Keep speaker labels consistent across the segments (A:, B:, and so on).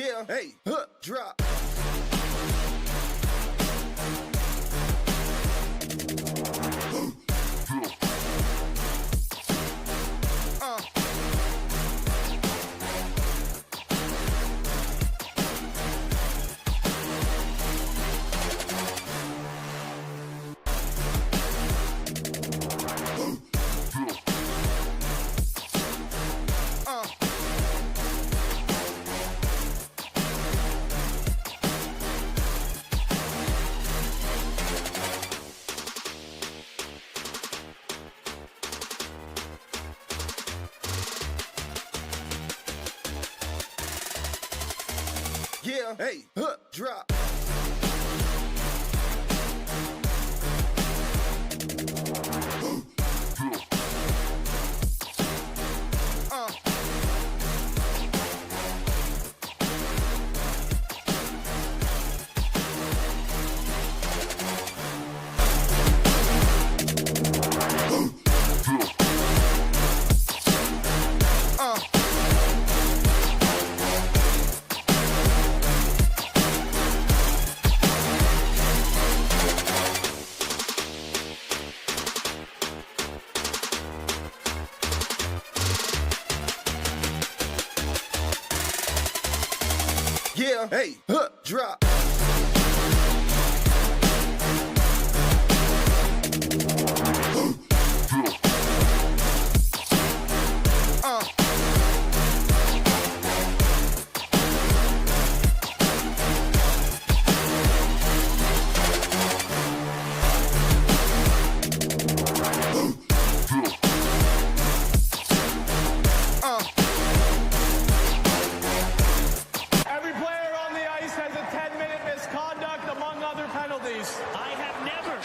A: Yeah, hey, drop. Yeah, hey, drop. Yeah, hey, drop.
B: Every player on the ice has a 10-minute misconduct, among other penalties.
C: I have never.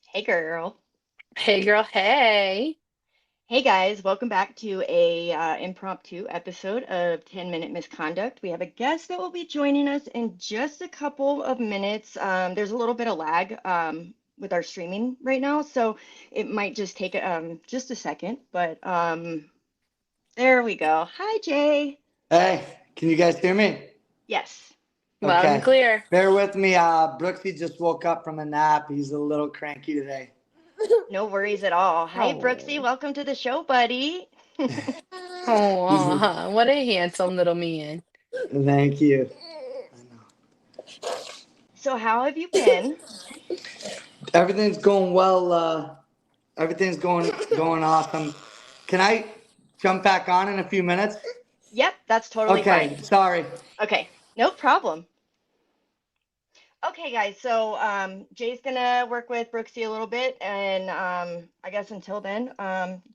D: Hey girl.
E: Hey girl, hey.
D: Hey guys, welcome back to a impromptu episode of 10 Minute Misconduct. We have a guest that will be joining us in just a couple of minutes. There's a little bit of lag with our streaming right now, so it might just take just a second, but there we go. Hi Jay.
F: Hey, can you guys hear me?
D: Yes.
E: Loud and clear.
F: Bear with me. Brooksy just woke up from a nap. He's a little cranky today.
D: No worries at all. Hi
E: Oh.
D: Brooksy, welcome to the show, buddy.
E: Oh, what a handsome little man.
F: Thank you.
D: So how have you been?
F: Everything's going well. Everything's going awesome. Can I jump back on in a few minutes?
D: Yep, that's totally
F: Okay,
D: fine.
F: sorry.
D: Okay, no problem. Okay, guys, so Jay's gonna work with Brooksy a little bit, and I guess until then,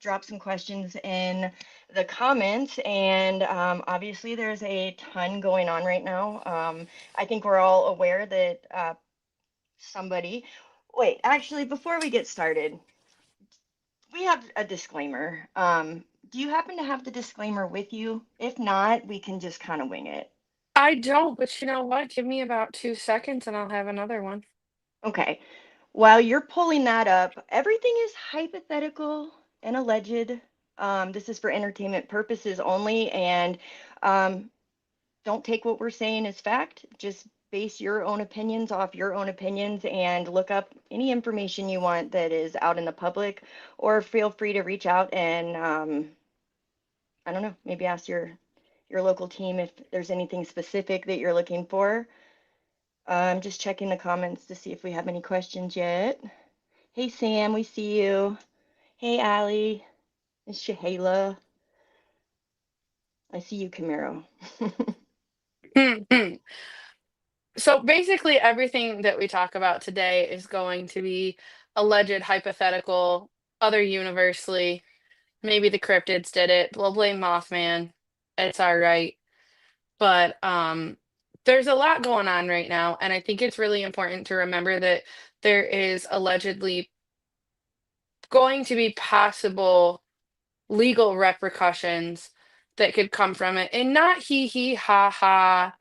D: drop some questions in the comments. And obviously, there's a ton going on right now. I think we're all aware that somebody. Wait, actually, before we get started, we have a disclaimer. Do you happen to have the disclaimer with you? If not, we can just kind of wing it.
E: I don't, but you know what? Give me about 2 seconds and I'll have another one.
D: Okay. While you're pulling that up, everything is hypothetical and alleged. This is for entertainment purposes only, and don't take what we're saying as fact. Just base your own opinions off your own opinions and look up any information you want that is out in the public, or feel free to reach out and I don't know, maybe ask your local team if there's anything specific that you're looking for. I'm just checking the comments to see if we have any questions yet. Hey, Sam, we see you. Hey, Allie. It's Shahayla. I see you, Camaro.
E: So basically, everything that we talk about today is going to be alleged, hypothetical, other universally. Maybe the cryptids did it. We'll blame Mothman. It's all right. But there's a lot going on right now, and I think it's really important to remember that there is allegedly going to be possible legal repercussions that could come from it, and not hee hee ha ha.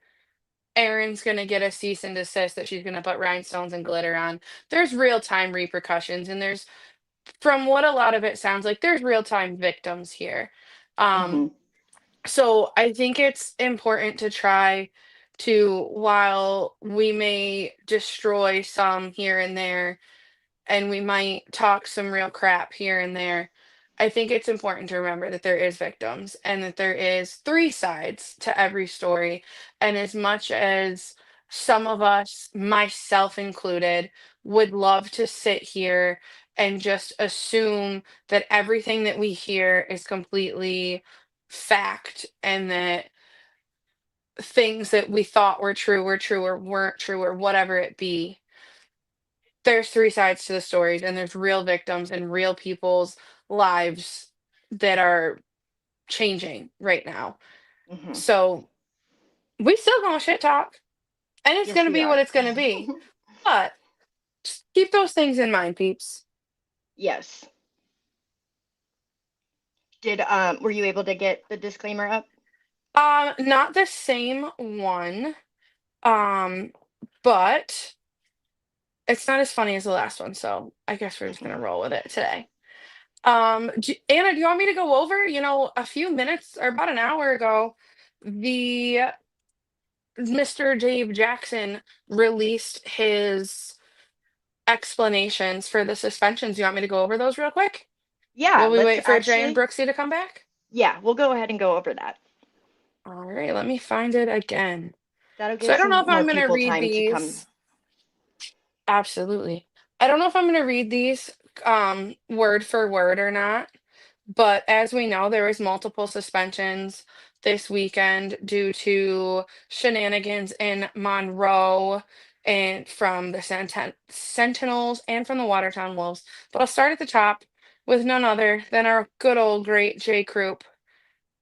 E: Erin's gonna get a cease and desist that she's gonna put rhinestones and glitter on. There's real time repercussions, and there's, from what a lot of it sounds like, there's real time victims here. Um,
D: Hmm.
E: so I think it's important to try to, while we may destroy some here and there, and we might talk some real crap here and there, I think it's important to remember that there is victims and that there is three sides to every story. And as much as some of us, myself included, would love to sit here and just assume that everything that we hear is completely fact, and that things that we thought were true or weren't true or whatever it be, there's three sides to the stories, and there's real victims and real people's lives that are changing right now.
D: Hmm.
E: So we still gonna shit talk, and it's
D: Yes,
E: gonna
D: we
E: be what
D: are.
E: it's gonna be. But just keep those things in mind, peeps.
D: Yes. Did were you able to get the disclaimer up?
E: Not the same one. Um, but it's not as funny as the last one, so I guess we're just gonna roll with it today. Anna, do you want me to go over? A few minutes or about an hour ago, the Mr. Dave Jackson released his explanations for the suspensions. You want me to go over those real quick?
D: Yeah,
E: While we
D: let's
E: wait for Jay and
D: actually,
E: Brooksy to come back?
D: yeah, we'll go ahead and go over that.
E: All right, let me find it again.
D: That'll
E: So
D: give
E: I don't know
D: some
E: if
D: more
E: I'm going to
D: people
E: read
D: time to come.
E: these. Absolutely. I don't know if I'm going to read these word for word or not, but as we know, there was multiple suspensions this weekend due to shenanigans in Monroe and from the Sentinels and from the Watertown Wolves. But I'll start at the top with none other than our good old great Jay Croop.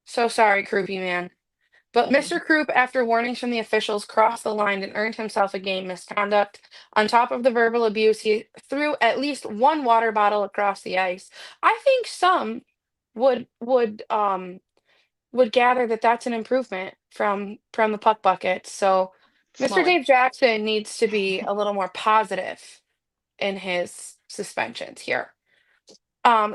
E: So sorry, Croupy man. But Mr. Croup, after warnings from the officials, crossed the line and earned himself a game misconduct. On top of the verbal abuse, he threw at least one water bottle across the ice. I think some would gather that that's an improvement from the puck bucket. So Mr.
D: Smart.
E: Dave Jackson needs to be a little more positive in his suspensions here.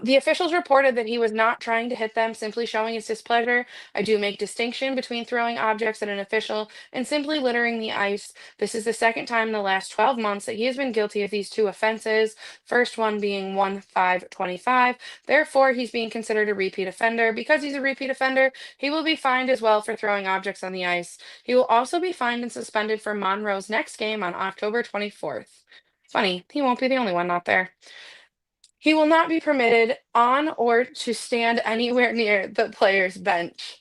E: The officials reported that he was not trying to hit them, simply showing his displeasure. I do make distinction between throwing objects at an official and simply littering the ice. This is the second time in the last 12 months that he has been guilty of these two offenses, first one being 1/5/25. Therefore, he's being considered a repeat offender. Because he's a repeat offender, he will be fined as well for throwing objects on the ice. He will also be fined and suspended for Monroe's next game on October 24th. Funny, he won't be the only one not there. He will not be permitted on or to stand anywhere near the player's bench.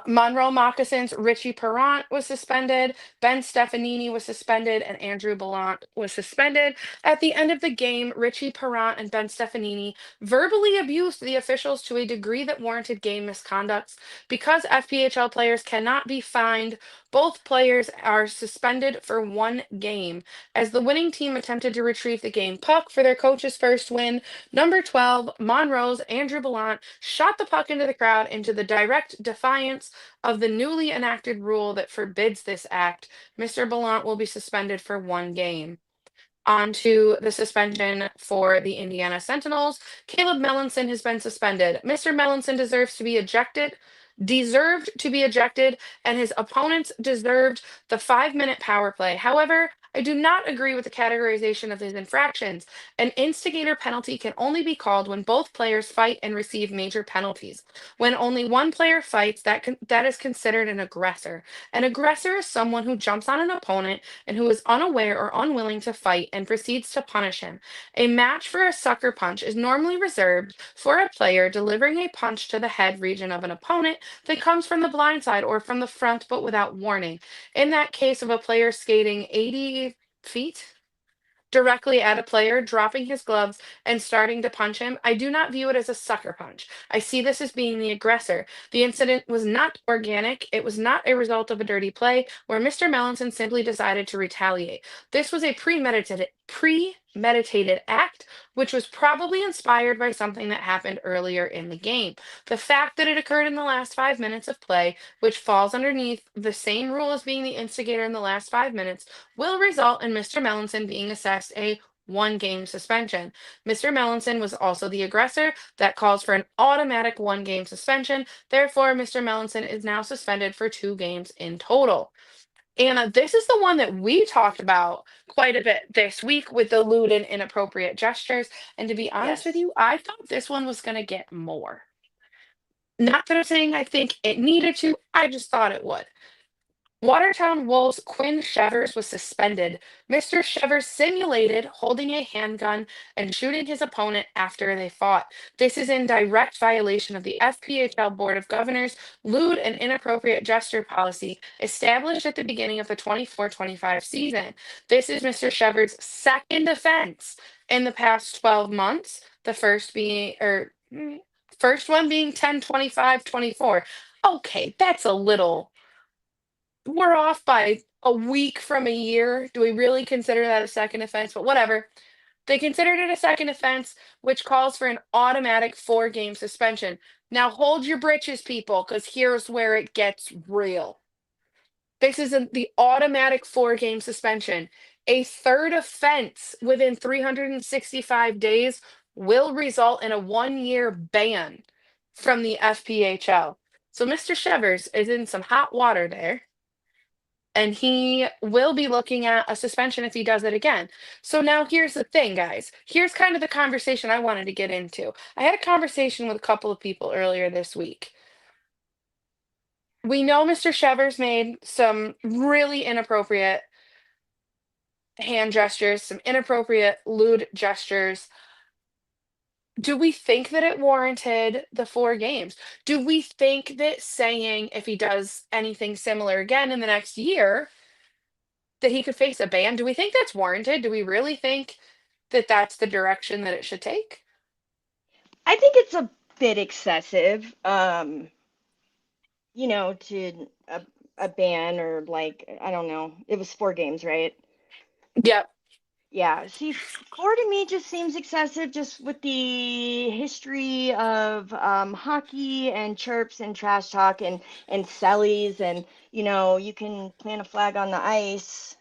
E: Monroe Moccasins, Richie Perrant was suspended, Ben Stefanini was suspended, and Andrew Ballant was suspended. At the end of the game, Richie Perrant and Ben Stefanini verbally abused the officials to a degree that warranted game misconducts. Because FPHL players cannot be fined, both players are suspended for one game. As the winning team attempted to retrieve the game puck for their coach's first win, number 12, Monroe's Andrew Ballant shot the puck into the crowd into the direct defiance of the newly enacted rule that forbids this act. Mr. Ballant will be suspended for one game. On to the suspension for the Indiana Sentinels. Caleb Melanson has been suspended. Mr. Melanson deserved to be ejected, and his opponents deserved the 5-minute power play. However, I do not agree with the categorization of his infractions. An instigator penalty can only be called when both players fight and receive major penalties. When only one player fights, that is considered an aggressor. An aggressor is someone who jumps on an opponent and who is unaware or unwilling to fight and proceeds to punish him. A match for a sucker punch is normally reserved for a player delivering a punch to the head region of an opponent that comes from the blind side or from the front but without warning. In that case of a player skating 80 feet, directly at a player, dropping his gloves and starting to punch him, I do not view it as a sucker punch. I see this as being the aggressor. The incident was not organic. It was not a result of a dirty play where Mr. Melanson simply decided to retaliate. This was a premeditated act, which was probably inspired by something that happened earlier in the game. The fact that it occurred in the last 5 minutes of play, which falls underneath the same rule as being the instigator in the last 5 minutes, will result in Mr. Melanson being assessed a 1 game suspension. Mr. Melanson was also the aggressor. That calls for an automatic 1 game suspension. Therefore, Mr. Melanson is now suspended for 2 games in total. Anna, this is the one that we talked about quite a bit this week with the lewd and inappropriate gestures. And to be honest with
D: Yes.
E: you, I thought this one was going to get more. Not that I'm saying I think it needed to, I just thought it would. Watertown Wolves' Quinn Shevers was suspended. Mr. Shevers simulated holding a handgun and shooting his opponent after they fought. This is in direct violation of the FPHL Board of Governors' lewd and inappropriate gesture policy established at the beginning of the 24-25 season. This is Mr. Shevers' second offense in the past 12 months, the first one being 10-25-24. Okay, that's a little, we're off by a week from a year. Do we really consider that a second offense? But whatever. They considered it a second offense, which calls for an automatic 4 game suspension. Now hold your britches, people, because here's where it gets real. This is the automatic 4 game suspension. A third offense within 365 days will result in a 1 year ban from the FPHL. So Mr. Shevers is in some hot water there, and he will be looking at a suspension if he does it again. So now here's the thing, guys. Here's kind of the conversation I wanted to get into. I had a conversation with a couple of people earlier this week. We know Mr. Shevers made some really inappropriate hand gestures, some inappropriate lewd gestures. Do we think that it warranted the 4 games? Do we think that saying if he does anything similar again in the next year, that he could face a ban? Do we think that's warranted? Do we really think that that's the direction that it should take?
D: I think it's a bit excessive, to a ban or like, I don't know. It was 4 games, right?
E: Yep.
D: Yeah, see, 4 to me just seems excessive, just with the history of hockey and chirps and trash talk and sellies, and you can plant a flag on the ice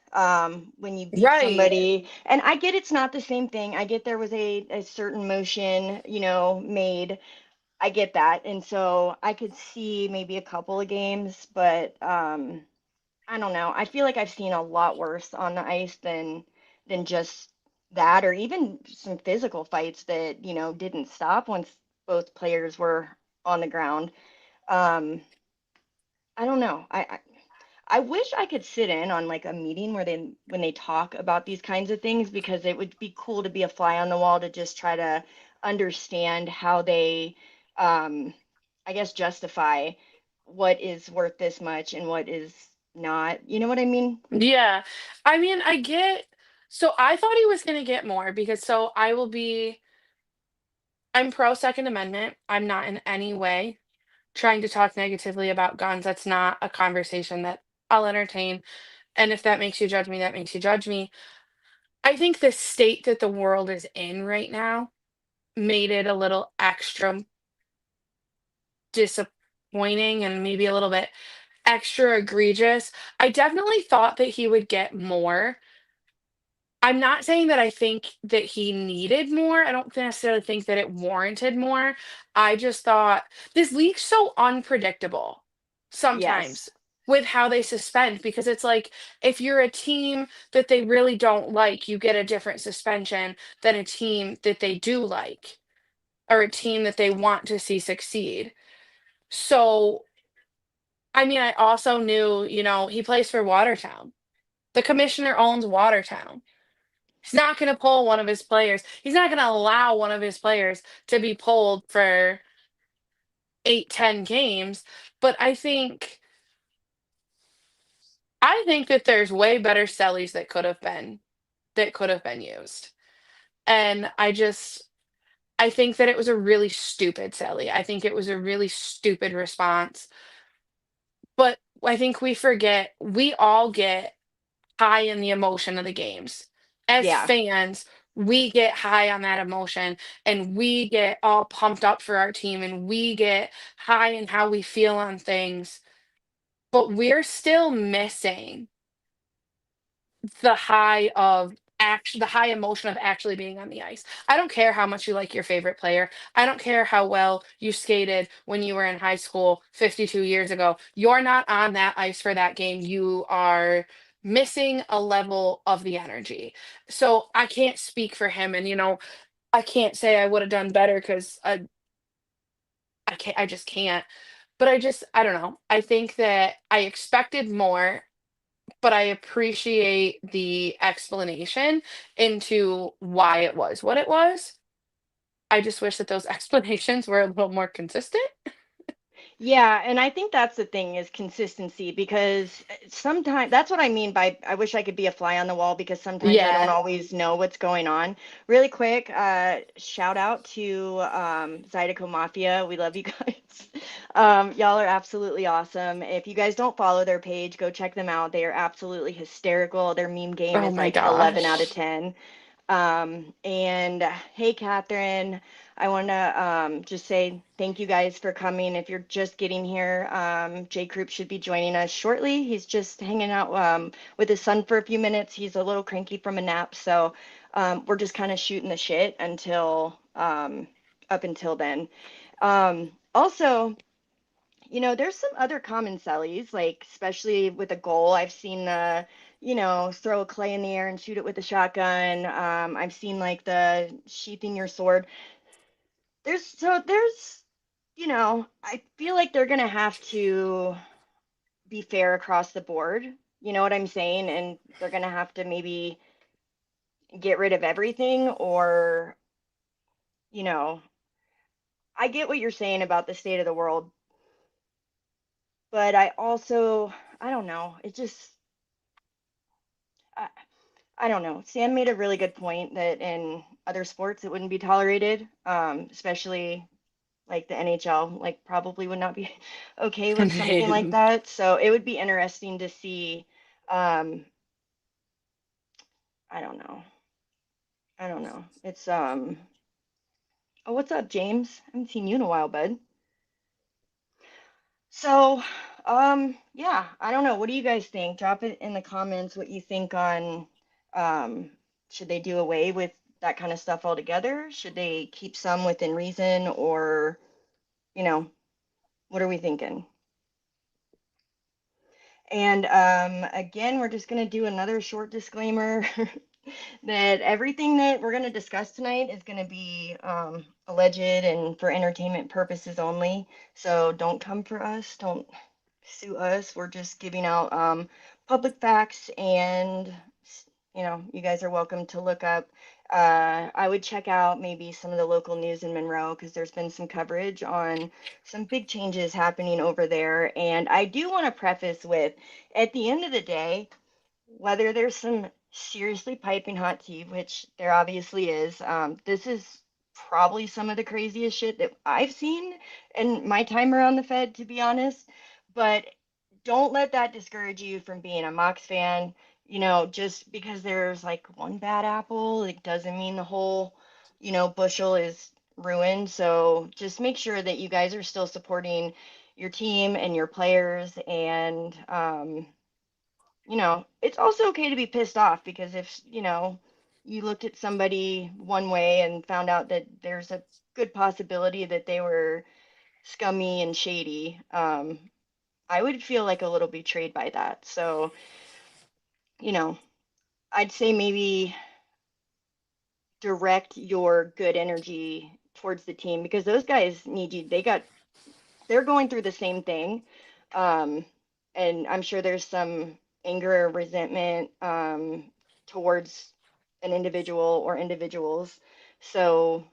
D: when you beat
E: Right.
D: somebody. And I get it's not the same thing. I get there was a certain motion, made. I get that, and so I could see maybe a couple of games, but I don't know. I feel like I've seen a lot worse on the ice than just that, or even some physical fights that, didn't stop once both players were on the ground. Um, I don't know. I wish I could sit in on like a meeting where when they talk about these kinds of things, because it would be cool to be a fly on the wall to just try to understand how they, I guess, justify what is worth this much and what is not. You know what I mean?
E: Yeah. I mean, so I thought he was going to get more because I'm pro Second Amendment. I'm not in any way trying to talk negatively about guns. That's not a conversation that I'll entertain. And if that makes you judge me, that makes you judge me. I think the state that the world is in right now made it a little extra disappointing and maybe a little bit extra egregious. I definitely thought that he would get more. I'm not saying that I think that he needed more. I don't necessarily think that it warranted more. I just thought this league's so unpredictable sometimes
D: Yes.
E: with how they suspend, because it's like if you're a team that they really don't like, you get a different suspension than a team that they do like, or a team that they want to see succeed. So, I mean, I also knew, he plays for Watertown. The commissioner owns Watertown. He's not going to pull one of his players. He's not going to allow one of his players to be pulled for 8, 10 games. But I think that there's way better sellies that could have been that could have been used. And I think that it was a really stupid Sally. I think it was a really stupid response. But I think we all get high in the emotion of the games. As
D: Yeah.
E: fans, we get high on that emotion and we get all pumped up for our team and we get high in how we feel on things. But we're still missing the high emotion of actually being on the ice. I don't care how much you like your favorite player. I don't care how well you skated when you were in high school 52 years ago. You're not on that ice for that game. You are missing a level of the energy. So I can't speak for him, and I can't say I would have done better because I just can't. But I don't know. I think that I expected more, but I appreciate the explanation into why it was what it was. I just wish that those explanations were a little more consistent.
D: Yeah, and I think that's the thing is consistency because sometimes that's what I mean by I wish I could be a fly on the wall because sometimes I don't
E: Yeah.
D: always know what's going on. Really quick, shout out to Zydeco Mafia. We love you guys. Y'all are absolutely awesome. If you guys don't follow their page, go check them out. They are absolutely hysterical. Their meme game
E: Oh
D: is
E: my
D: like 11 out of
E: gosh.
D: 10. And hey, Catherine, I want to just say thank you guys for coming. If you're just getting here, Jay Croop should be joining us shortly. He's just hanging out with his son for a few minutes. He's a little cranky from a nap, so we're just kind of shooting the shit until up until then. Also, there's some other common sellies, like especially with a goal. I've seen the, throw a clay in the air and shoot it with a shotgun. I've seen like the sheathing your sword. There's, I feel like they're gonna have to be fair across the board. You know what I'm saying? And they're gonna have to maybe get rid of everything, or, you know, I get what you're saying about the state of the world, but I don't know. I, I don't know. Sam made a really good point that in other sports it wouldn't be tolerated, especially like the NHL, like probably would not be okay with something like
E: Man.
D: that. So it would be interesting to see. Um, I don't know. I don't know. It's Oh, what's up, James? I haven't seen you in a while, bud. So, yeah, I don't know. What do you guys think? Drop it in the comments what you think on um, should they do away with that kind of stuff altogether? Should they keep some within reason, or, you know, what are we thinking? And again, we're just going to do another short disclaimer that everything that we're going to discuss tonight is going to be alleged and for entertainment purposes only. So don't come for us. Don't sue us. We're just giving out public facts, and you guys are welcome to look up. I would check out maybe some of the local news in Monroe because there's been some coverage on some big changes happening over there. And I do want to preface with, at the end of the day, whether there's some seriously piping hot tea, which there obviously is, this is probably some of the craziest shit that I've seen in my time around the Fed, to be honest. But don't let that discourage you from being a Mox fan. Just because there's like one bad apple, it doesn't mean the whole, bushel is ruined. So just make sure that you guys are still supporting your team and your players, and it's also okay to be pissed off because if, you looked at somebody one way and found out that there's a good possibility that they were scummy and shady, I would feel like a little betrayed by that. So, you know, I'd say maybe direct your good energy towards the team because those guys need you. They're going through the same thing. Um, and I'm sure there's some anger or resentment towards an individual or individuals. So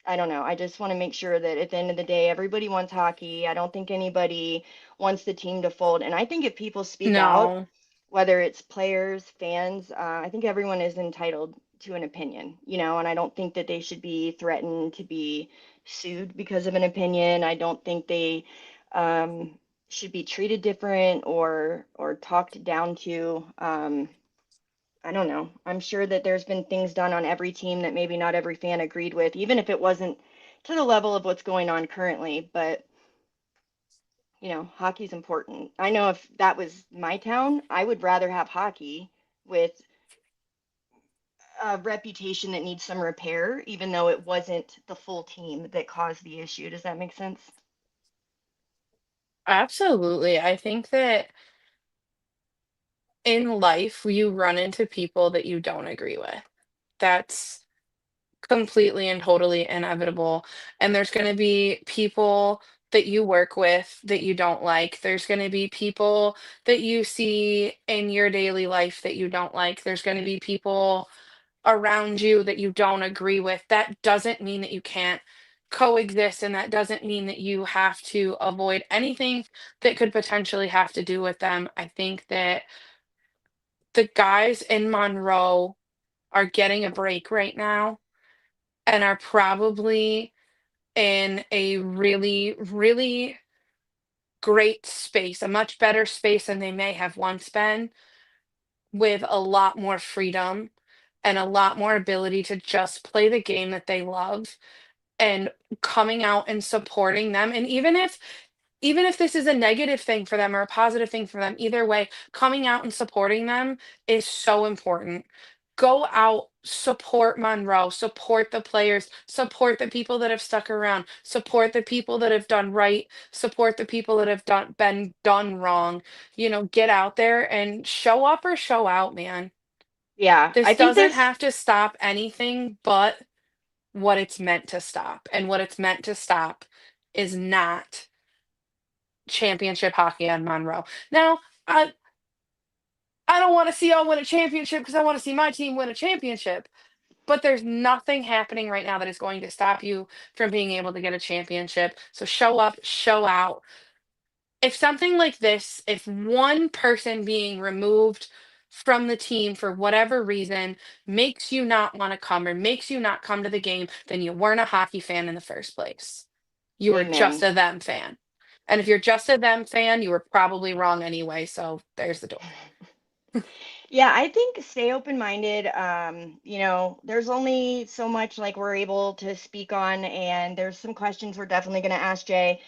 D: I don't know. I just want to make sure that at the end of the day, everybody wants hockey. I don't think anybody wants the team to fold. And I think if people speak out,
E: No.
D: whether it's players, fans, I think everyone is entitled to an opinion, and I don't think that they should be threatened to be sued because of an opinion. I don't think they should be treated different or talked down to. I don't know. I'm sure that there's been things done on every team that maybe not every fan agreed with, even if it wasn't to the level of what's going on currently. But, hockey's important. I know if that was my town, I would rather have hockey with a reputation that needs some repair, even though it wasn't the full team that caused the issue. Does that make sense?
E: Absolutely. I think that in life, you run into people that you don't agree with. That's completely and totally inevitable. And there's going to be people that you work with that you don't like. There's going to be people that you see in your daily life that you don't like. There's going to be people around you that you don't agree with. That doesn't mean that you can't coexist, and that doesn't mean that you have to avoid anything that could potentially have to do with them. I think that the guys in Monroe are getting a break right now and are probably in a really, really great space, a much better space than they may have once been, with a lot more freedom and a lot more ability to just play the game that they love and coming out and supporting them. And even if this is a negative thing for them or a positive thing for them, either way, coming out and supporting them is so important. Go out, support Monroe, support the players, support the people that have stuck around, support the people that have done right, support the people that have been done wrong. Get out there and show up or show out, man.
D: Yeah,
E: This
D: I think
E: doesn't
D: there's
E: have to stop anything but what it's meant to stop. And what it's meant to stop is not championship hockey on Monroe. Now, I don't want to see y'all win a championship because I want to see my team win a championship. But there's nothing happening right now that is going to stop you from being able to get a championship. So show up, show out. If something like this, if one person being removed from the team for whatever reason makes you not want to come or makes you not come to the game, then you weren't a hockey fan in the first place. You were just
D: amen.
E: a them fan. And if you're just a them fan, you were probably wrong anyway. So there's the door.
D: Yeah, I think stay open-minded. There's only so much like we're able to speak on, and there's some questions we're definitely going to ask Jay.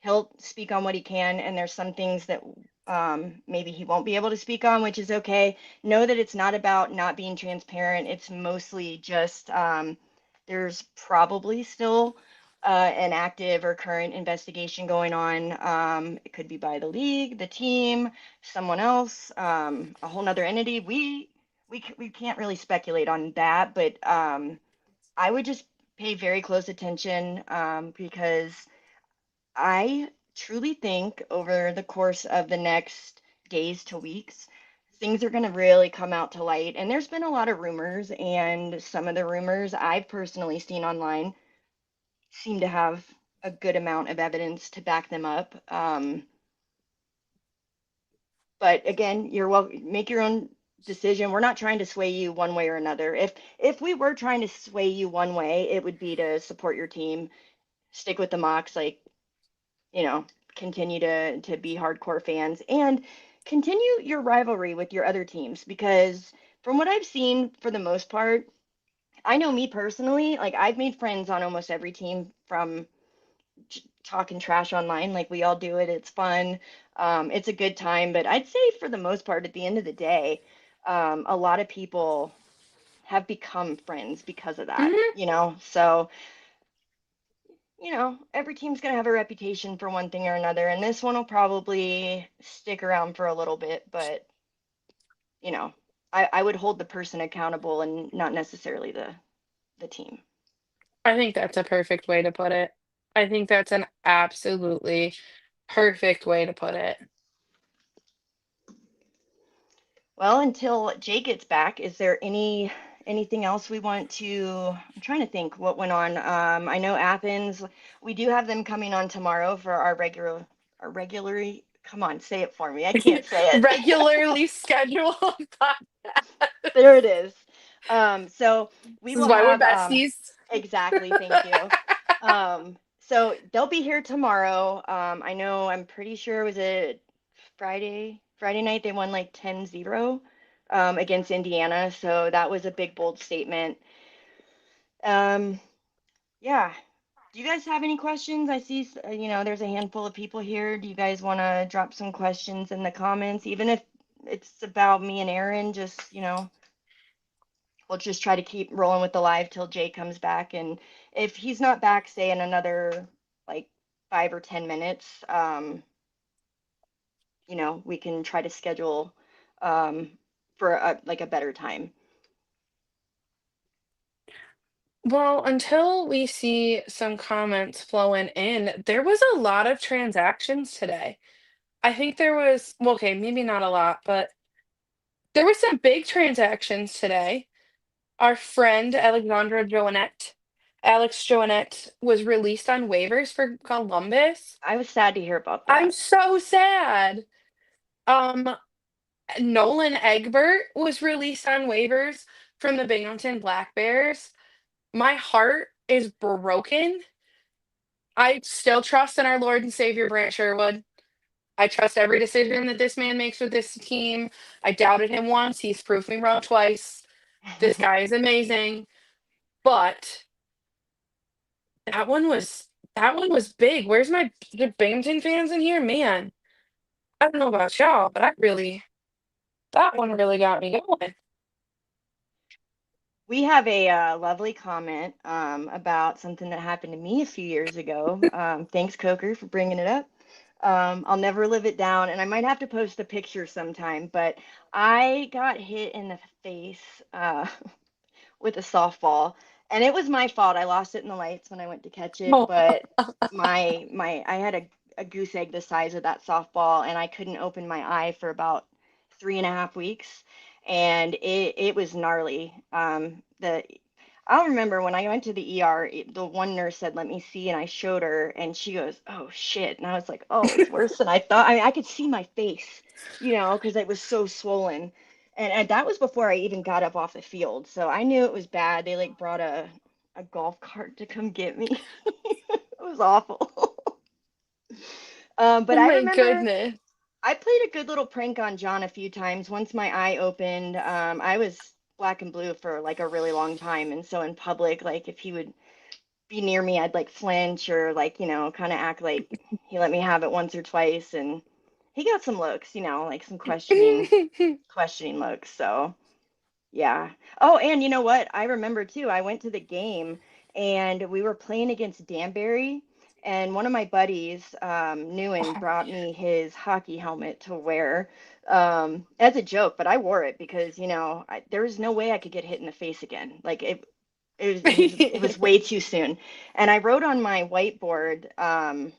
D: He'll speak on what he can, and there's some things that maybe he won't be able to speak on, which is okay. Know that it's not about not being transparent. It's mostly just there's probably still an active or current investigation going on. It could be by the league, the team, someone else, a whole nother entity. We can't really speculate on that, but I would just pay very close attention because I truly think over the course of the next days to weeks, things are going to really come out to light. And there's been a lot of rumors, and some of the rumors I've personally seen online seem to have a good amount of evidence to back them up. But again, you're welcome. Make your own decision. We're not trying to sway you one way or another. If we were trying to sway you one way, it would be to support your team, stick with the Mocs, like you know, continue to be hardcore fans and continue your rivalry with your other teams because from what I've seen for the most part, I know me personally, like I've made friends on almost every team from talking trash online, like we all do it. It's fun. It's a good time, but I'd say for the most part, at the end of the day, a lot of people have become friends because of that,
E: Mhm.
D: So every team's going to have a reputation for one thing or another, and this one will probably stick around for a little bit, but, you know, I would hold the person accountable and not necessarily the team.
E: I think that's a perfect way to put it. I think that's an absolutely perfect way to put it.
D: Well, until Jay gets back, is there anything else we want to? I'm trying to think what went on. I know Athens, we do have them coming on tomorrow for our regularly Come on, say it for me. I can't say it.
E: Regularly scheduled podcast.
D: There it is. So we
E: This is
D: will
E: why we're
D: have
E: besties.
D: exactly. Thank you. So they'll be here tomorrow. I know. I'm pretty sure it was a Friday night. They won like 10-0 against Indiana. So that was a big bold statement. Yeah. Do you guys have any questions? I see, there's a handful of people here. Do you guys want to drop some questions in the comments, even if it's about me and Aaron? Just, we'll just try to keep rolling with the live till Jay comes back. And if he's not back, say in another like 5 or 10 minutes, we can try to schedule for a better time.
E: Well, until we see some comments flowing in, there was a lot of transactions today. I think there was, well, okay, maybe not a lot, but there were some big transactions today. Our friend Alex Joannette, was released on waivers for Columbus.
D: I was sad to hear about
E: I'm
D: that.
E: so sad. Um, Nolan Egbert was released on waivers from the Binghamton Black Bears. My heart is broken. I still trust in our Lord and Savior Brant Sherwood. I trust every decision that this man makes with this team. I doubted him once. He's proved me wrong twice. This guy is amazing. But that one was big. Where's my the Binghamton fans in here? Man, I don't know about y'all, but that one really got me going.
D: We have a lovely comment about something that happened to me a few years ago. Thanks, Coker, for bringing it up. I'll never live it down, and I might have to post a picture sometime, but I got hit in the face with a softball, and it was my fault. I lost it in the lights when I went to catch it,
E: Oh,
D: but I had a goose egg the size of that softball, and I couldn't open my eye for about 3.5 weeks, and it was gnarly. I'll remember when I went to the ER, the one nurse said, "Let me see," and I showed her, and she goes, "Oh shit!" And I was like, "Oh, it's worse than I thought." I mean, I could see my face, because it was so swollen. And that was before I even got up off the field. So I knew it was bad. They like brought a golf cart to come get me. It was awful. But
E: oh
D: I
E: my
D: remember
E: goodness.
D: I played a good little prank on John a few times. Once my eye opened, I was black and blue for like a really long time. And so in public, like if he would be near me, I'd like flinch or like, kind of act like he let me have it once or twice. And he got some looks, like some questioning looks. So yeah. Oh, and you know what? I remember too. I went to the game and we were playing against Danbury, and one of my buddies, Newen, brought me his hockey helmet to wear as a joke, but I wore it because, there was no way I could get hit in the face again. Like it was way too soon. And I wrote on my whiteboard, I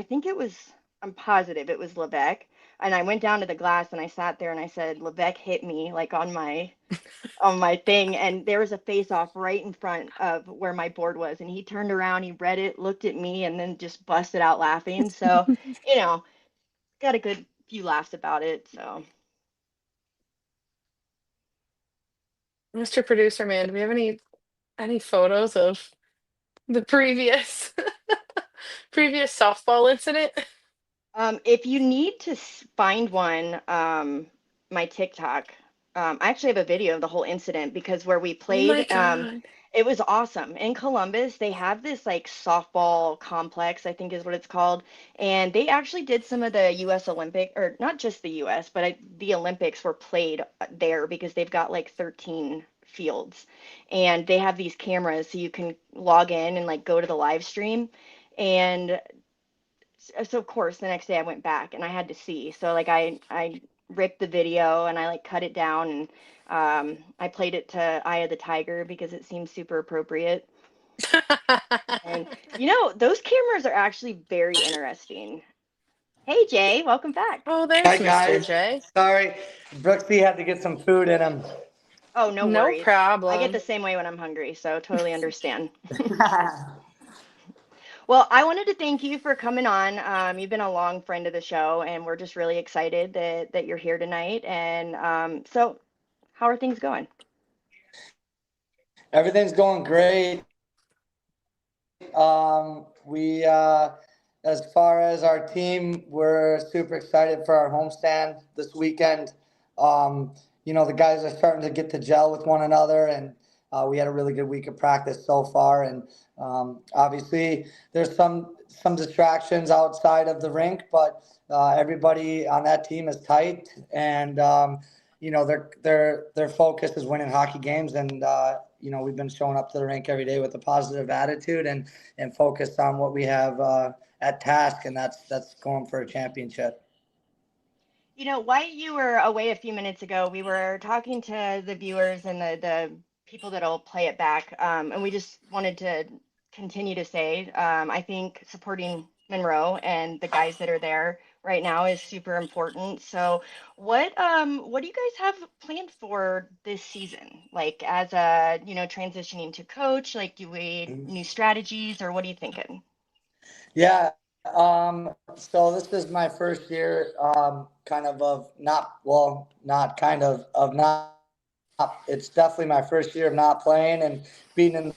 D: think I'm positive it was Lebec. And I went down to the glass and I sat there and I said, Lebec hit me like on my thing, and there was a face off right in front of where my board was, and he turned around, he read it, looked at me, and then just busted out laughing. So, you know, got a good few laughs about it. So
E: Mr. Producer Man, do we have any photos of the previous previous softball incident?
D: if you need to find one, my TikTok, I actually have a video of the whole incident because where we
E: Oh my
D: played,
E: God.
D: it was awesome. In Columbus, they have this like softball complex, I think is what it's called. And they actually did some of the US Olympic, or not just the US, but the Olympics were played there because they've got like 13 fields. And they have these cameras so you can log in and like go to the live stream. And so of course the next day I went back and I had to see. So like I ripped the video and I like cut it down and I played it to Eye of the Tiger because it seems super appropriate. And those cameras are actually very interesting. Hey Jay, welcome back.
E: Oh, there's
F: Hi
E: Mr.
F: guys.
E: J.
F: Sorry, Brooksy had to get some food in him.
D: Oh, no
E: No
D: worries. I get
E: problem.
D: the same way when I'm hungry, so totally understand. Well, I wanted to thank you for coming on. You've been a long friend of the show, and we're just really excited that you're here tonight. And so, how are things going?
F: Everything's going great. As far as our team, we're super excited for our homestand this weekend. The guys are starting to get to gel with one another, and we had a really good week of practice so far. And obviously, there's some distractions outside of the rink, but everybody on that team is tight, and their focus is winning hockey games, and we've been showing up to the rink every day with a positive attitude and focused on what we have at task, and that's going for a championship.
D: While you were away a few minutes ago, we were talking to the viewers and the people that'll play it back, and we just wanted to continue to say, I think supporting Monroe and the guys that are there right now is super important. So, what do you guys have planned for this season? Like as a transitioning to coach, like do we new strategies or what are you thinking?
F: Yeah. So this is my first year, it's definitely my first year of not playing and being in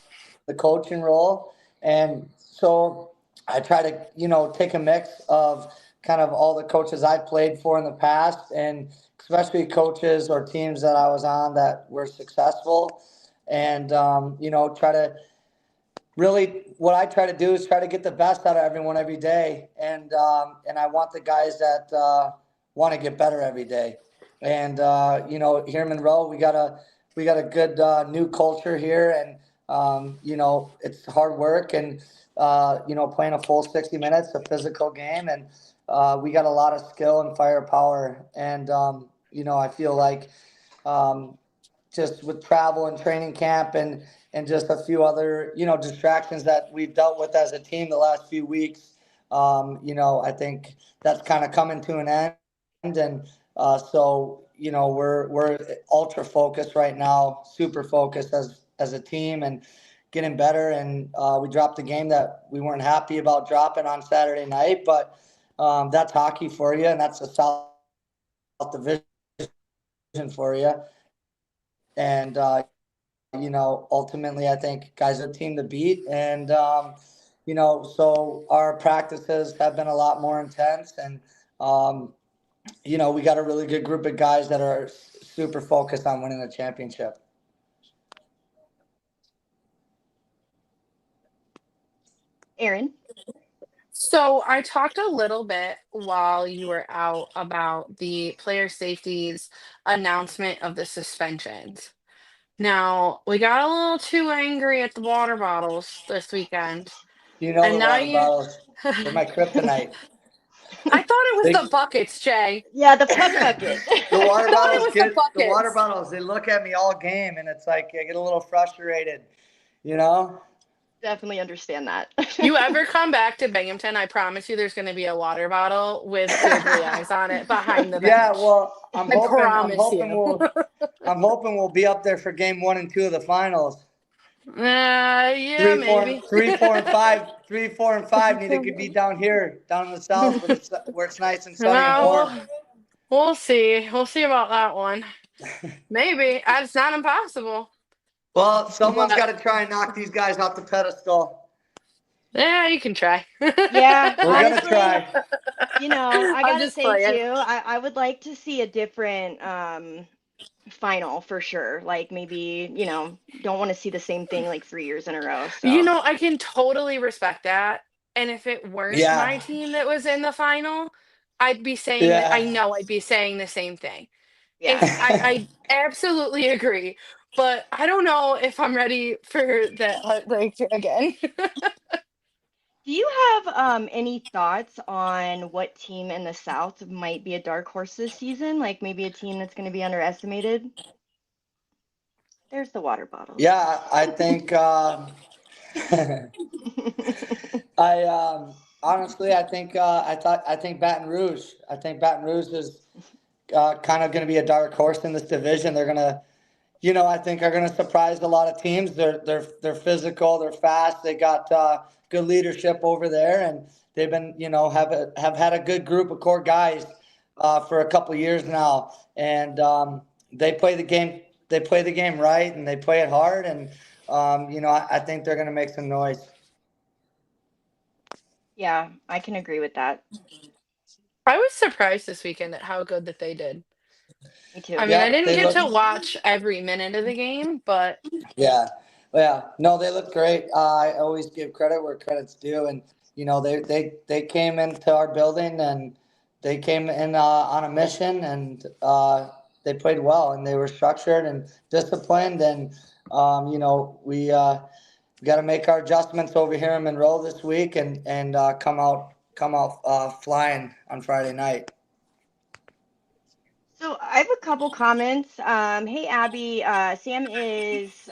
F: the coaching role. And so I try to, take a mix of kind of all the coaches I played for in the past, and especially coaches or teams that I was on that were successful, and, try to really, what I try to do is try to get the best out of everyone every day. And I want the guys that want to get better every day. And, here in Monroe, we got a good new culture here, and, it's hard work and, playing a full 60 minutes, a physical game. And we got a lot of skill and firepower. And, I feel like just with travel and training camp and just a few other, distractions that we've dealt with as a team the last few weeks. I think that's kind of coming to an end. And so, we're ultra focused right now, super focused as a team and getting better. And we dropped a game that we weren't happy about dropping on Saturday night, but that's hockey for you, and that's the South Division for you. And, ultimately, I think guys are a team to beat. And, so our practices have been a lot more intense. And, we got a really good group of guys that are super focused on winning a championship.
D: Aaron?
E: So I talked a little bit while you were out about the player safeties announcement of the suspensions. Now, we got a little too angry at the water bottles this weekend.
F: The
E: And now
F: water
E: you
F: bottles, they're my kryptonite.
E: I thought it was
F: They,
E: the buckets, Jay.
D: Yeah, the puck bucket.
F: the water
E: I thought it
F: bottles
E: was the
F: the water
E: buckets.
F: bottles, they look at me all game, and it's like I get a little frustrated, you know?
D: Definitely understand that.
E: You ever come back to Binghamton, I promise you there's going to be a water bottle with clear blue eyes on it behind the bench.
F: Yeah, well, I'm
E: I
F: hoping
E: promise you.
F: we'll be up there for game 1 and 2 of the finals.
E: Yeah, maybe.
F: 3, 4, and 5. 3, 4, and 5 need to be down here, down in the south, where it's nice and sunny and warm.
E: Well, we'll see. We'll see about that one. Maybe. It's not impossible.
F: Well, someone's got to try and knock these guys off the pedestal.
E: Yeah, you can try.
D: Yeah,
F: We're
D: honestly,
F: going to try.
D: I gotta
E: just
D: say
E: playing.
D: too, I would like to see a different final for sure. Like maybe, don't want to see the same thing like 3 years in a row. So
E: I can totally respect that. And if it weren't my
F: Yeah.
E: team that was in the final, I'd be saying that. I
F: Yeah.
E: know I'd be saying the same thing.
D: yeah.
E: I absolutely agree, but I don't know if I'm ready for that heartbreak again.
D: Do you have any thoughts on what team in the South might be a dark horse this season? Like maybe a team that's going to be underestimated? There's the water bottles.
F: Yeah, I think honestly, I think Baton Rouge. I think Baton Rouge is kind of going to be a dark horse in this division. They're going to, I think are going to surprise a lot of teams. They're physical, they're fast, they got good leadership over there, and they've been have had a good group of core guys for a couple of years now, and they play the game. They play the game right, and they play it hard, and I think they're going to make some noise.
D: Yeah, I can agree with that.
E: I was surprised this weekend at how good that they did.
D: Me too.
E: I mean, I
F: Yeah,
E: didn't
F: they
E: get
F: look.
E: to watch every minute of the game, but
F: Yeah, yeah. No, they look great. I always give credit where credit's due, and they came into our building and they came in on a mission, and they played well, and they were structured and disciplined, and we got to make our adjustments over here in Monroe this week, and come out flying on Friday night.
D: So I have a couple comments. Hey, Abby, Sam is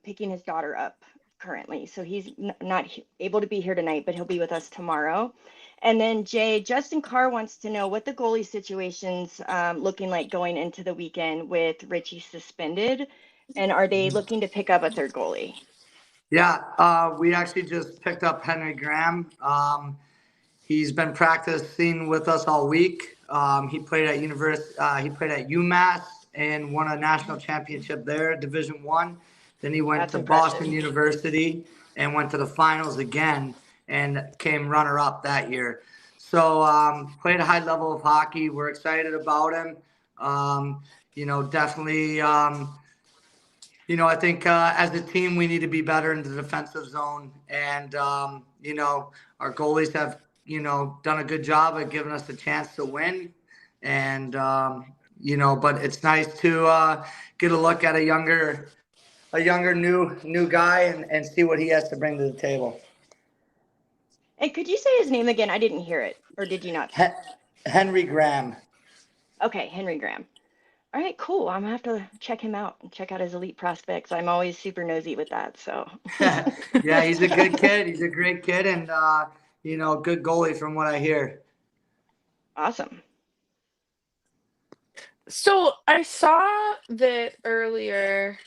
D: picking his daughter up currently, so he's not able to be here tonight, but he'll be with us tomorrow. And then Jay, Justin Carr wants to know what the goalie situation's looking like going into the weekend with Richie suspended, and are they looking to pick up a third goalie?
F: Yeah, we actually just picked up Henry Graham. He's been practicing with us all week. He played at He played at UMass and won a national championship there, Division I. Then he went
D: That's
F: to
D: impressive.
F: Boston University and went to the finals again and came runner-up that year. So played a high level of hockey. We're excited about him. Definitely. I think as a team, we need to be better in the defensive zone. And, our goalies have, done a good job of giving us a chance to win. And, but it's nice to get a look at a younger new guy and see what he has to bring to the table.
D: And could you say his name again? I didn't hear it, or did you not?
F: Henry Graham.
D: Okay, Henry Graham. All right, cool. I'm gonna have to check him out and check out his elite prospects. I'm always super nosy with that. So
F: Yeah, he's a good kid. He's a great kid, and good goalie from what I hear.
D: awesome.
E: so I saw that earlier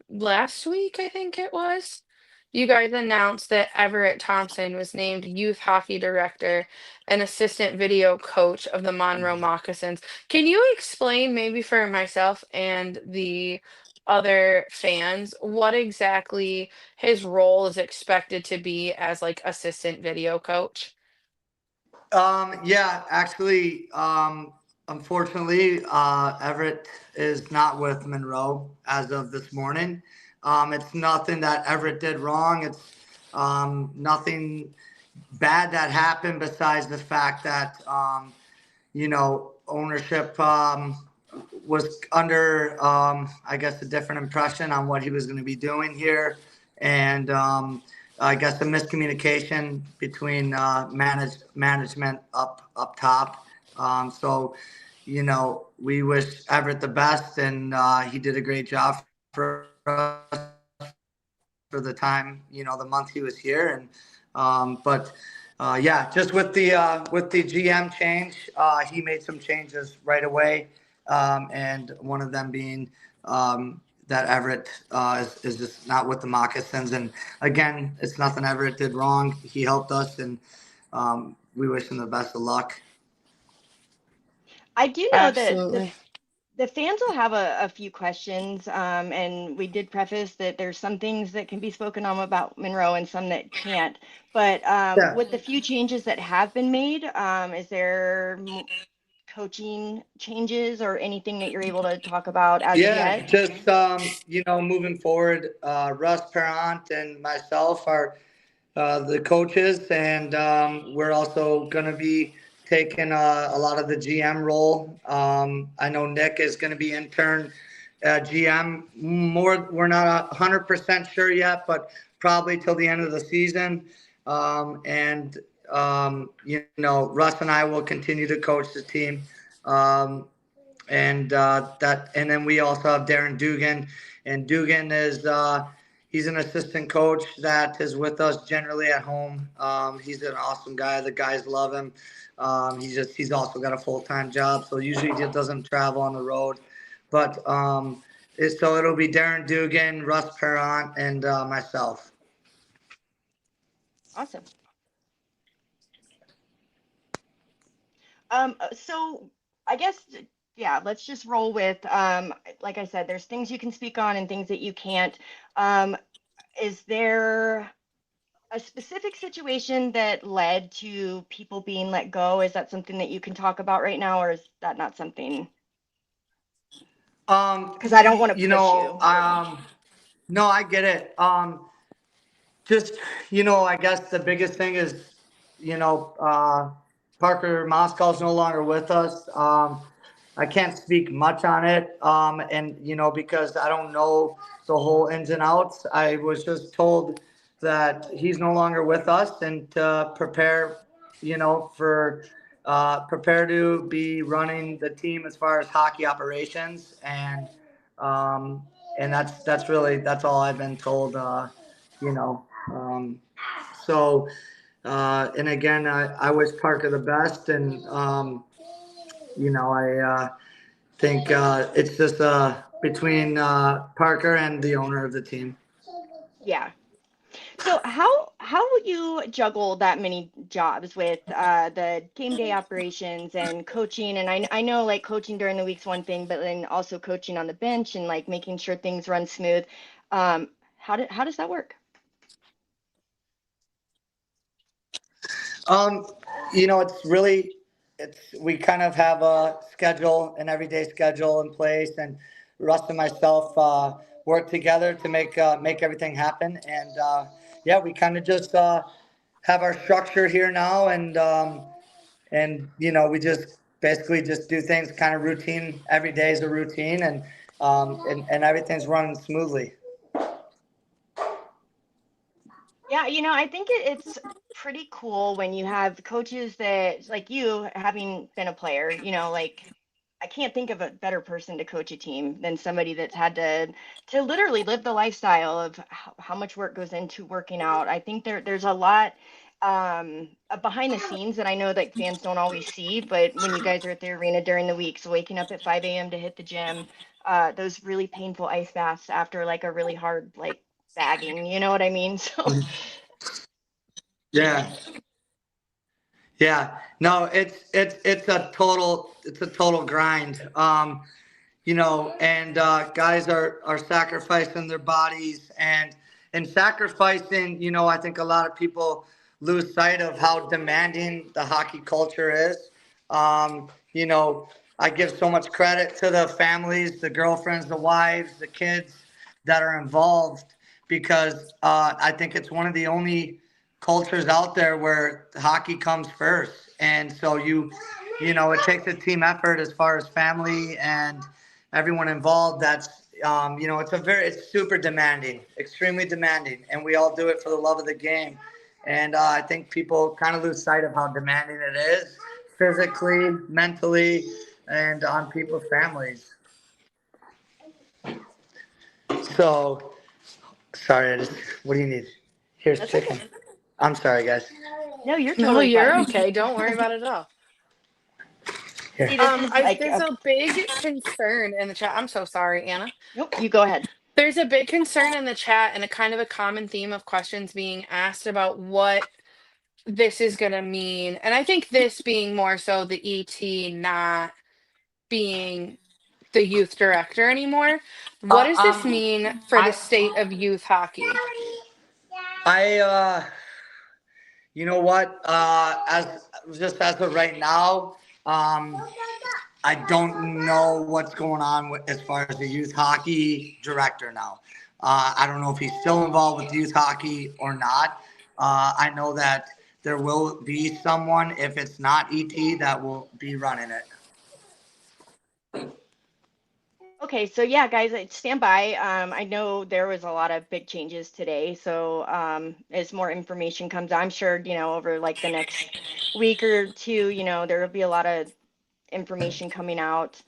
E: last week, I think it was. You guys announced that Everett Thompson was named youth hockey director and assistant video coach of the Monroe Moccasins. Can you explain, maybe for myself and the other fans, what exactly his role is expected to be as like assistant video coach?
F: Yeah, actually, unfortunately, Everett is not with Monroe as of this morning. It's nothing that Everett did wrong. It's nothing bad that happened besides the fact that, ownership was under, I guess, a different impression on what he was going to be doing here. And I guess the miscommunication between management up top. So, we wish Everett the best, and he did a great job for us for the time, the month he was here. And yeah, just with the GM change, he made some changes right away, and one of them being that Everett is just not with the Moccasins. And again, it's nothing Everett did wrong. He helped us, and we wish him the best of luck.
D: I do know that
E: Absolutely.
D: the fans will have a few questions, and we did preface that there's some things that can be spoken on about Monroe and some that can't. But
F: Yeah.
D: with the few changes that have been made, is there coaching changes or anything that you're able to talk about as of
F: Yeah,
D: yet?
F: just moving forward, Russ Perrant and myself are the coaches, and we're also going to be taking a lot of the GM role. I know Nick is going to be intern GM. We're not 100% sure yet, but probably till the end of the season. Russ and I will continue to coach the team. And then we also have Darren Dugan, and Dugan is he's an assistant coach that is with us generally at home. He's an awesome guy. The guys love him. He's also got a full-time job, so usually he doesn't travel on the road. But So it'll be Darren Dugan, Russ Perront, and myself.
D: Awesome. So I guess, yeah, let's just roll with, like I said, there's things you can speak on and things that you can't. Is there a specific situation that led to people being let go? Is that something that you can talk about right now, or is that not something? Because I don't want to push you.
F: No, I get it. Just, I guess the biggest thing is, Parker Moscow's no longer with us. I can't speak much on it. And, because I don't know the whole ins and outs. I was just told that he's no longer with us and to prepare, prepare to be running the team as far as hockey operations. And that's all I've been told, you know. So, and again, I wish Parker the best, and I think it's just between Parker and the owner of the team.
D: Yeah. So how will you juggle that many jobs with the game day operations and coaching? And I know like coaching during the week's one thing, but then also coaching on the bench and like making sure things run smooth. How does that work?
F: We kind of have a schedule, an everyday schedule in place, and Russ and myself work together to make everything happen. And we kind of just have our structure here now, and we just basically just do things kind of routine. Every day is a routine, and everything's running smoothly.
D: Yeah, I think it's pretty cool when you have coaches that, like you, having been a player, like I can't think of a better person to coach a team than somebody that's had to literally live the lifestyle of how much work goes into working out. I think there's a lot behind the scenes that I know that fans don't always see, but when you guys are at the arena during the week, so waking up at 5 a.m. to hit the gym, those really painful ice baths after like a really hard like bagging, you know what I mean? So
F: Yeah. Yeah. No, it's a total grind. And guys are sacrificing their bodies and sacrificing, I think a lot of people lose sight of how demanding the hockey culture is. I give so much credit to the families, the girlfriends, the wives, the kids that are involved, because I think it's one of the only cultures out there where hockey comes first. And so it takes a team effort as far as family and everyone involved. That's it's super demanding, extremely demanding, and we all do it for the love of the game. And I think people kind of lose sight of how demanding it is, physically, mentally, and on people's families. So, sorry, what do you need? Here's
D: that's
F: chicken.
D: okay.
F: I'm sorry, guys.
D: No, you're
E: No,
D: totally
E: you're
D: fine.
E: okay. Don't worry about it at all.
D: See, this is like
E: There's a big concern in the chat. I'm so sorry, Anna.
D: nope, you go ahead.
E: There's a big concern in the chat and a kind of a common theme of questions being asked about what this is going to mean. And I think this being more so the ET not being the youth director anymore. What does this mean for the state of youth hockey?
F: You know what? As of right now, I don't know what's going on as far as the youth hockey director now. I don't know if he's still involved with youth hockey or not. I know that there will be someone, if it's not ET, that will be running it.
D: Okay, so yeah, guys, stand by. I know there was a lot of big changes today, so as more information comes, I'm sure, over like the next week or two, there will be a lot of information coming out.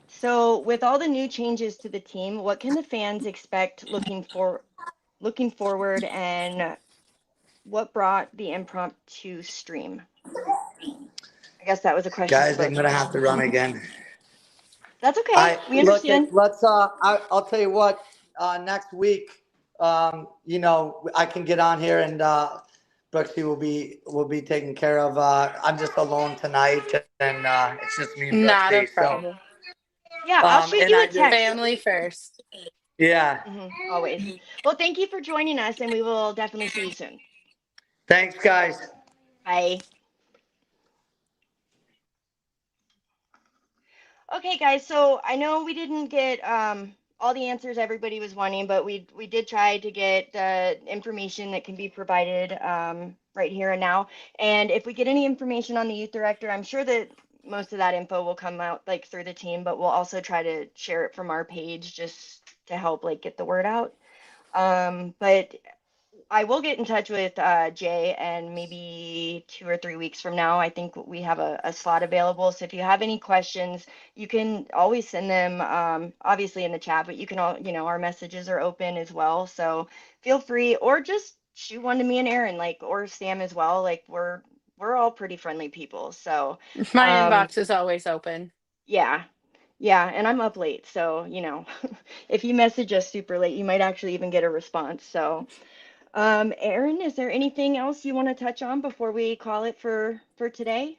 D: So with all the new changes to the team, what can the fans expect looking forward, and what brought the impromptu stream? I guess that was a question.
F: Guys, I'm going to have to run again.
D: That's okay. We understand.
F: Let's I'll tell you what, next week, I can get on here and Brooksy will be taken care of. I'm just alone tonight, and it's just me and
E: Not a
F: Brooksy. So
E: problem.
D: Yeah, I'll shoot
F: and
D: you
F: I
D: a
F: just
D: text.
E: Family first.
F: yeah.
D: Always. Well, thank you for joining us, and we will definitely see you soon.
F: Thanks, guys.
D: Bye. Okay, guys, so I know we didn't get all the answers everybody was wanting, but we did try to get the information that can be provided right here and now. And if we get any information on the youth director, I'm sure that most of that info will come out like through the team, but we'll also try to share it from our page just to help like get the word out. But I will get in touch with Jay, and maybe 2 or 3 weeks from now, I think we have a slot available. So if you have any questions, you can always send them, obviously in the chat, but you can all, our messages are open as well. So feel free, or just shoot one to me and Aaron, like, or Sam as well. Like we're all pretty friendly people. So
E: My
D: um,
E: inbox is always open.
D: yeah. Yeah, and I'm up late, so if you message us super late, you might actually even get a response. So Aaron, is there anything else you want to touch on before we call it for today?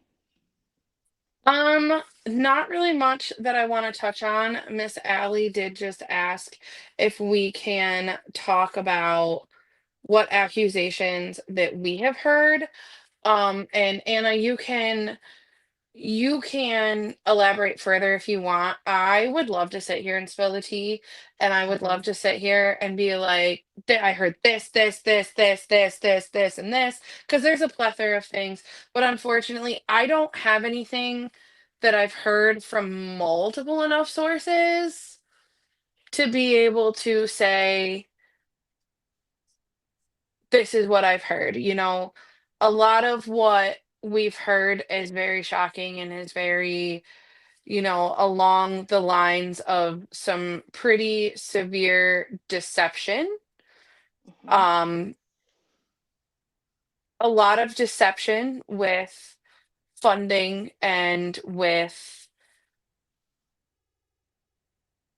E: Not really much that I want to touch on. Miss Allie did just ask if we can talk about what accusations that we have heard. And Anna, you can elaborate further if you want. I would love to sit here and spill the tea, and I would love to sit here and be like, I heard this, and this, because there's a plethora of things. But unfortunately, I don't have anything that I've heard from multiple enough sources to be able to say, this is what I've heard. A lot of what we've heard is very shocking and is very along the lines of some pretty severe deception.
D: Mhm.
E: Um, a lot of deception with funding and with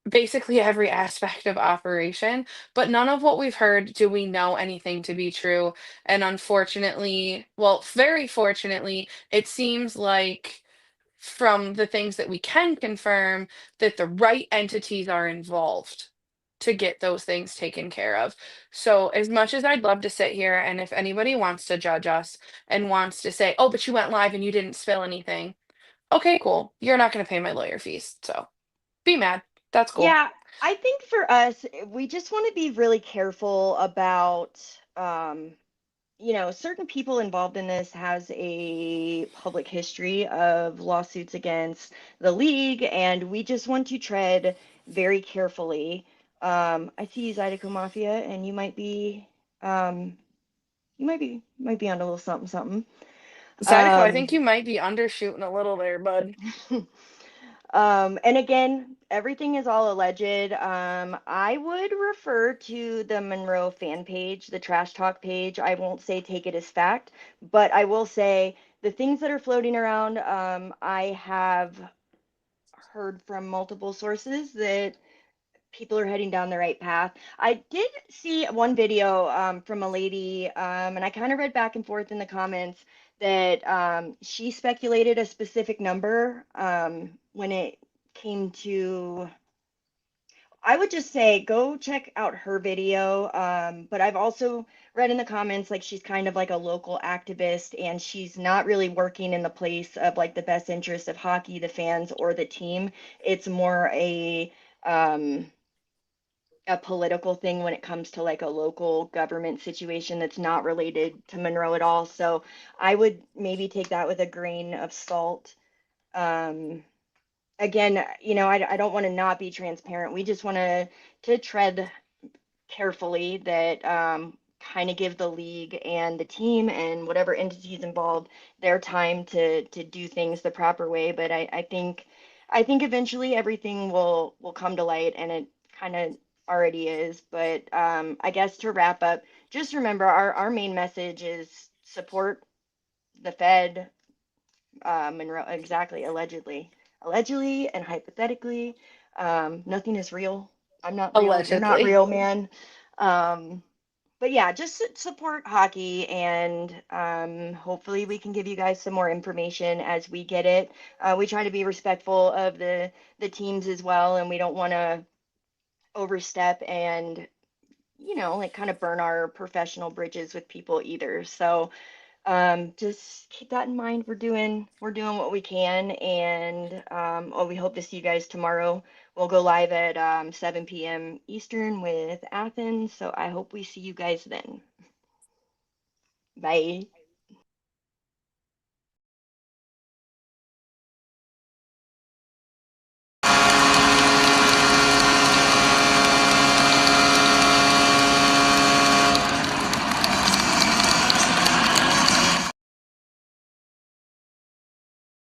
E: basically every aspect of operation, but none of what we've heard do we know anything to be true. And unfortunately, well, very fortunately, it seems like from the things that we can confirm that the right entities are involved to get those things taken care of. So as much as I'd love to sit here and if anybody wants to judge us and wants to say, "Oh, but you went live and you didn't spill anything." Okay, cool. You're not going to pay my lawyer fees. So be mad. That's cool.
D: Yeah, I think for us, we just want to be really careful about, certain people involved in this has a public history of lawsuits against the league, and we just want to tread very carefully. I see you, Zydeco Mafia, and um, you might be on a little something, something.
E: Zydeco, I think
D: Um,
E: you might be undershooting a little there, bud.
D: and again, everything is all alleged. I would refer to the Monroe fan page, the Trash Talk page. I won't say take it as fact, but I will say the things that are floating around, I have heard from multiple sources that people are heading down the right path. I did see one video from a lady, and I kind of read back and forth in the comments that she speculated a specific number when it came to. I would just say go check out her video. But I've also read in the comments like she's kind of like a local activist and she's not really working in the place of like the best interest of hockey, the fans, or the team. It's more um, a political thing when it comes to like a local government situation that's not related to Monroe at all. So I would maybe take that with a grain of salt. Um, Again, I don't want to not be transparent. We just want to tread carefully that kind of give the league and the team and whatever entities involved their time to do things the proper way. But I think eventually everything will come to light, and it kind of already is. But I guess to wrap up, just remember our main message is support the Fed, Monroe, exactly, allegedly. allegedly and hypothetically. Nothing is real. I'm not real. You're not
E: Allegedly.
D: real, man. Um, but yeah, just support hockey, and hopefully we can give you guys some more information as we get it. We try to be respectful of the teams as well, and we don't want to overstep and like kind of burn our professional bridges with people either. So just keep that in mind. We're doing what we can, and we hope to see you guys tomorrow. We'll go live at 7 p.m. Eastern with Athens, so I hope we see you guys then. Bye.